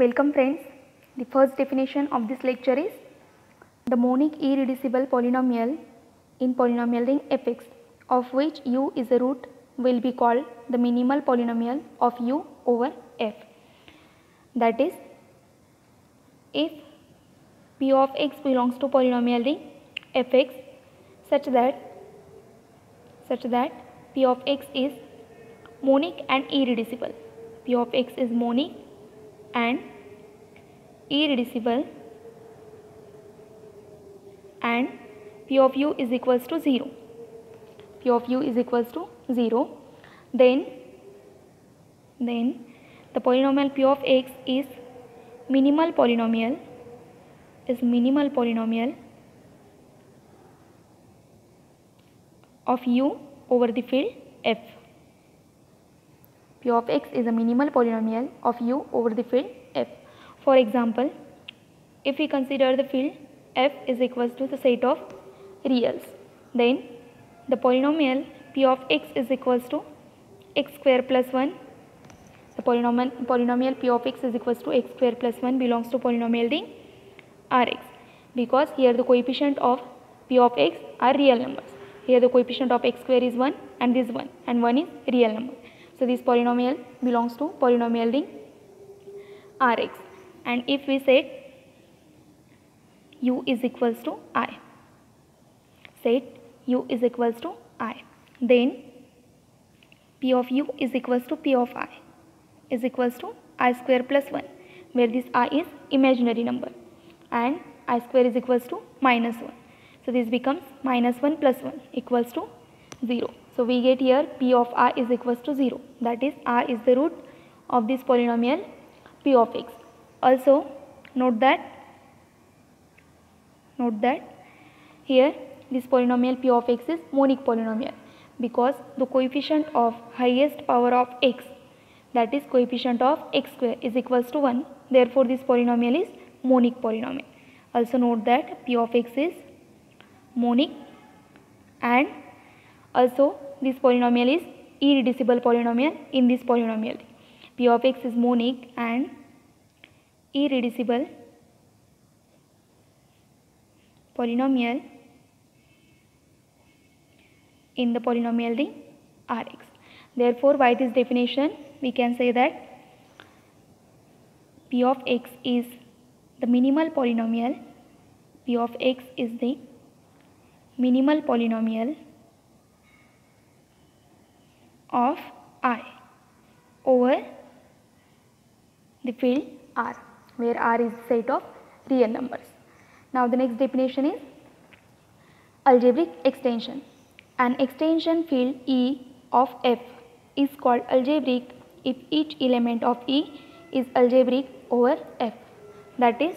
Welcome friends. The first definition of this lecture is the monic irreducible polynomial in polynomial ring fx of which u is a root will be called the minimal polynomial of u over f. That is, if p of x belongs to polynomial ring fx such that p of x is monic and irreducible. P of x is monic and irreducible and p of u is equals to 0. P of u is equals to 0. Then the polynomial p of x is minimal polynomial of u over the field f. P of x is a minimal polynomial of u over the field f. For example, if we consider the field f is equals to the set of reals, then the polynomial p of x is equals to x square plus 1. The polynomial p of x is equals to x square plus 1 belongs to polynomial ring Rx, because here the coefficient of p of x are real numbers. Here the coefficient of x square is 1 and this 1 and 1 is real number. So this polynomial belongs to polynomial ring Rx. And if we set u is equals to I, then p of u is equals to p of I is equals to I square plus 1, where this I is imaginary number and I square is equals to minus 1. So this becomes minus 1 plus 1 equals to 0. So we get here p of I is equals to 0. That is, I is the root of this polynomial p of x. Also note that here this polynomial p of x is monic polynomial, because the coefficient of highest power of x, that is coefficient of x square, is equals to 1. Therefore this polynomial is monic polynomial. Also note that p of x is monic and also this polynomial is irreducible polynomial in this polynomial. P of x is monic and irreducible polynomial in the polynomial ring Rx. Therefore, by this definition we can say that p of x is the minimal polynomial. P of x is the minimal polynomial of I over the field R, where R is the set of real numbers. Now the next definition is algebraic extension. An extension field E of F is called algebraic if each element of E is algebraic over F. That is,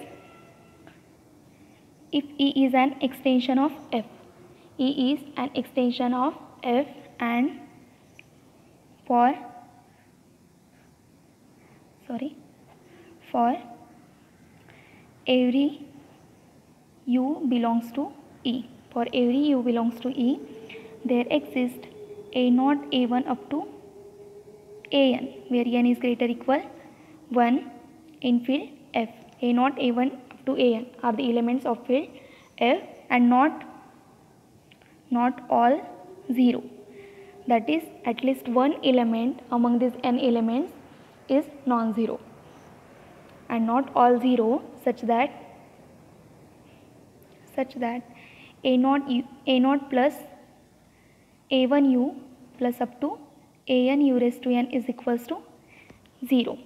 if E is an extension of F, E is an extension of F, and for every u belongs to E, there exists a0 a1 up to an, where n is greater equal 1 in field F. a0 a1 up to an are the elements of field F and not all 0. That is, at least one element among these n elements is non-zero and not all 0, such that a0 plus a1u plus up to an u raised to n is equals to 0.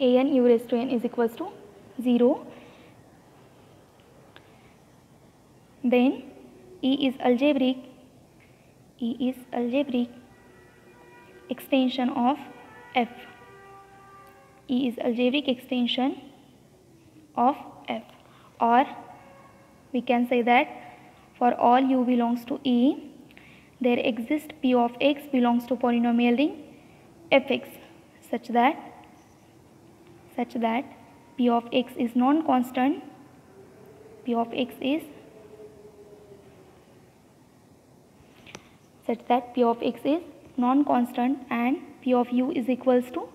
an u raised to n is equals to 0. Then E is algebraic extension of F. E is algebraic extension of F, or we can say that for all u belongs to E, there exists p of x belongs to polynomial ring Fx such that p of x is non-constant. P of x is such that p of x is non-constant and p of u is equals to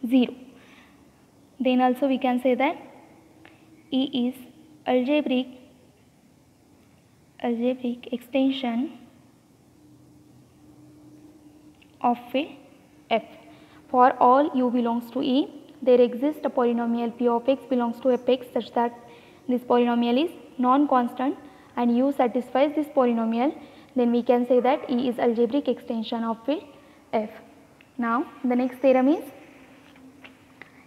0. Then also we can say that E is algebraic extension of field F. For all u belongs to E, there exists a polynomial p of x belongs to fx such that this polynomial is non-constant and u satisfies this polynomial. Then we can say that E is algebraic extension of field F. Now the next theorem is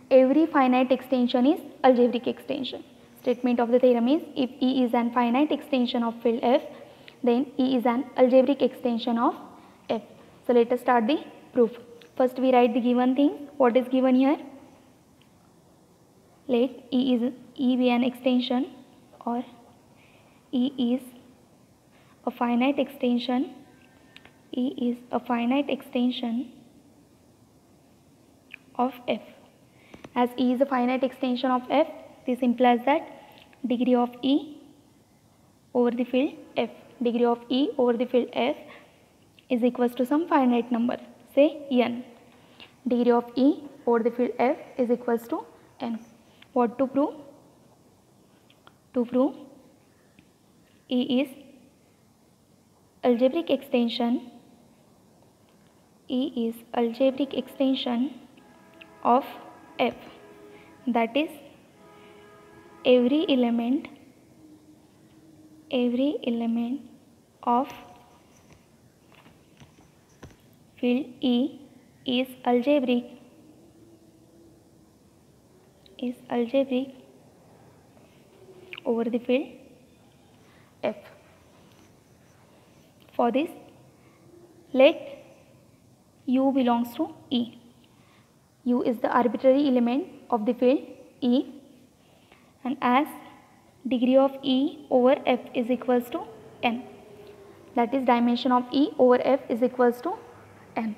every finite extension is algebraic extension. Statement of the theorem is if E is an finite extension of field F, then E is an algebraic extension of F. So let us start the proof. First we write the given things. What is given here? Let E be an extension, or E is a finite extension. E is a finite extension of F. As E is a finite extension of F, this implies that degree of E over the field F, degree of E over the field F is equals to some finite number, say n. Degree of E over the field F is equals to n. What to prove? To prove E is algebraic extension, E is algebraic extension of F, that is every element of field E is algebraic over the field F. For this, let U belongs to E. U is the arbitrary element of the field E, and as degree of E over F is equals to n, that is dimension of E over F is equals to n,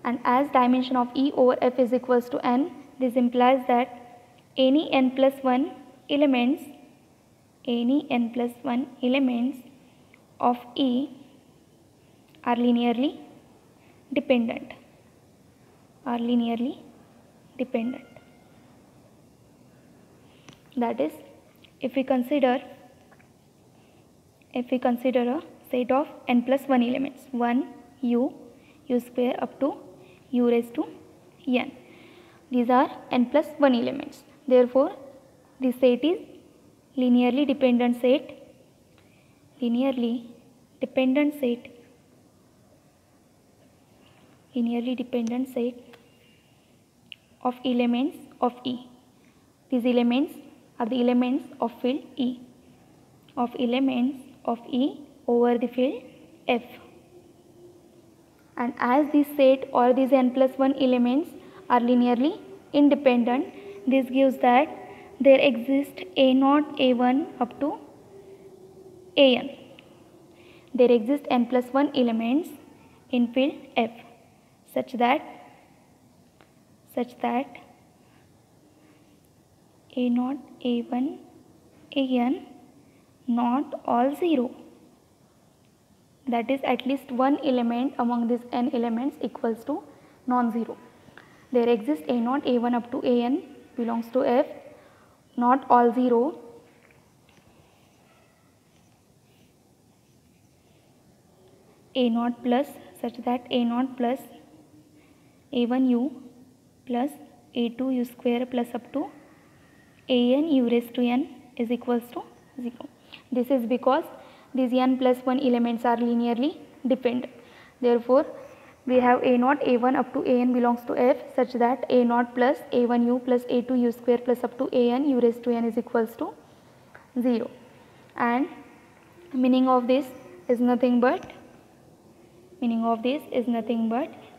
and as dimension of E over F is equals to n, this implies that any n plus 1 elements of E are linearly dependent. That is, if we consider a set of n plus 1 elements, 1 u square up to u raised to n. These are n plus 1 elements. Therefore, this set is linearly dependent set of elements of E. These elements are the elements of field E, over the field F. And as this set or these n plus 1 elements are linearly independent, this gives that there exists A0, A1 up to An. There exist n plus 1 elements in field F such that A0, A1, An not all 0. That is, at least one element among these n elements equals to non-zero. There exists A0, A1 up to An belongs to F, not all 0. A0 plus such that A0 plus A1u plus A2u square plus up to An u raised to n is equals to 0. This is because these n plus 1 elements are linearly dependent. Therefore, we have A0, A1 up to An belongs to F such that A0 plus A1u plus A2u square plus up to An u raised to n is equals to 0. And meaning of this is nothing but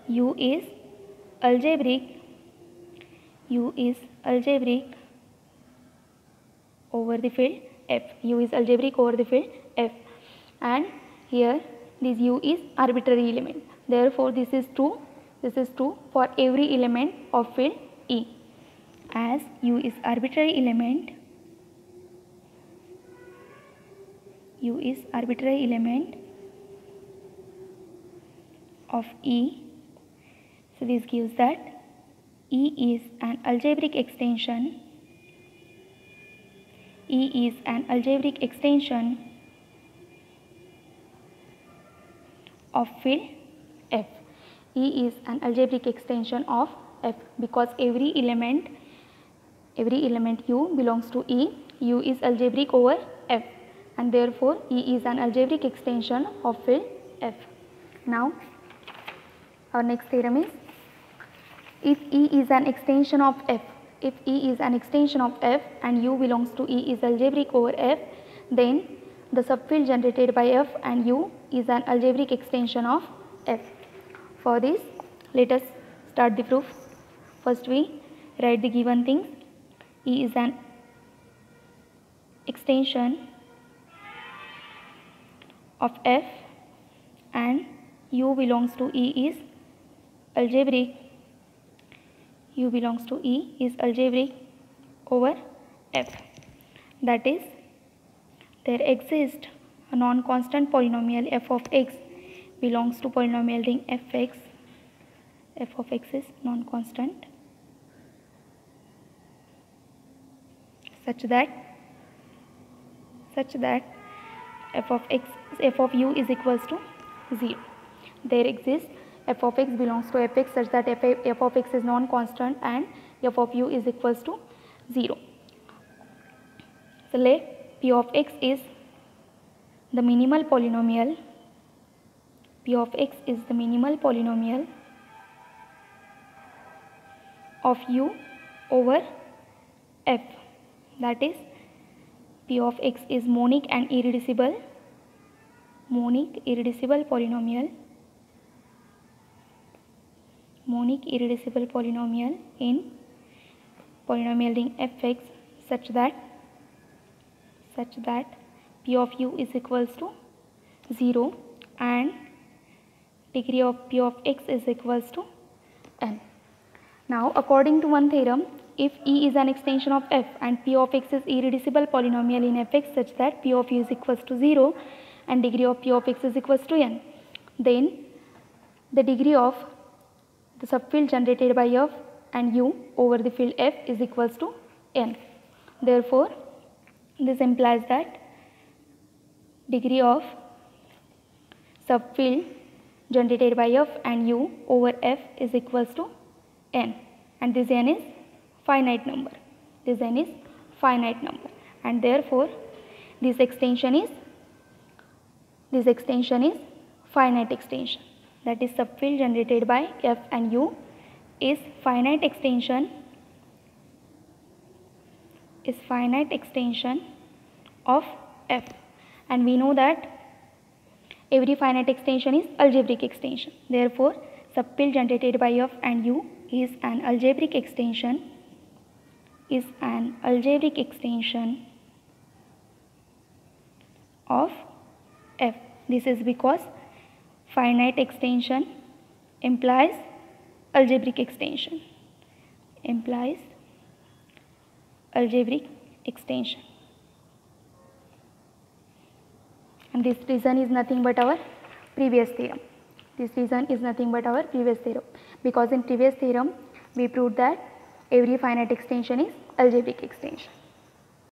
U is algebraic over the field F. U is algebraic over the field F, and here this U is arbitrary element. Therefore, this is true for every element of field E. As U is arbitrary element of E, so this gives that E is an algebraic extension. E is an algebraic extension of field F. E is an algebraic extension of F because every element U belongs to E. U is algebraic over F, and therefore E is an algebraic extension of field F. Now our next theorem is, if E is an extension of F, if E is an extension of F and U belongs to E is algebraic over F, then the subfield generated by F and U is an algebraic extension of F. For this, let us start the proof. First we write the given things. E is an extension of F and U belongs to E is algebraic. U belongs to E is algebraic over F. That is, there exists a non-constant polynomial f of x belongs to polynomial ring fx. F of x is non-constant such that f of u is equals to 0. There exists f of x belongs to fx such that f of x is non-constant and f of u is equals to 0. So let p of x is the minimal polynomial. P of x is the minimal polynomial of u over f. That is, p of x is monic and irreducible. Monic irreducible polynomial. Monic irreducible polynomial in polynomial ring fx such that p of u is equals to 0 and degree of p of x is equals to n. Now according to one theorem, if E is an extension of f and p of x is irreducible polynomial in fx such that p of u is equals to 0 and degree of p of x is equals to n, then the degree of the subfield generated by f and u over the field f is equals to n. Therefore, this implies that degree of subfield generated by f and u over f is equals to n, and this n is finite number. This n is finite number, and therefore this extension is finite extension. That is, subfield generated by f and u is finite extension of f, and we know that every finite extension is algebraic extension. Therefore, subfield generated by f and u is an algebraic extension of f. This is because finite extension implies algebraic extension. And this reason is nothing but our previous theorem. Because in previous theorem we proved that every finite extension is algebraic extension.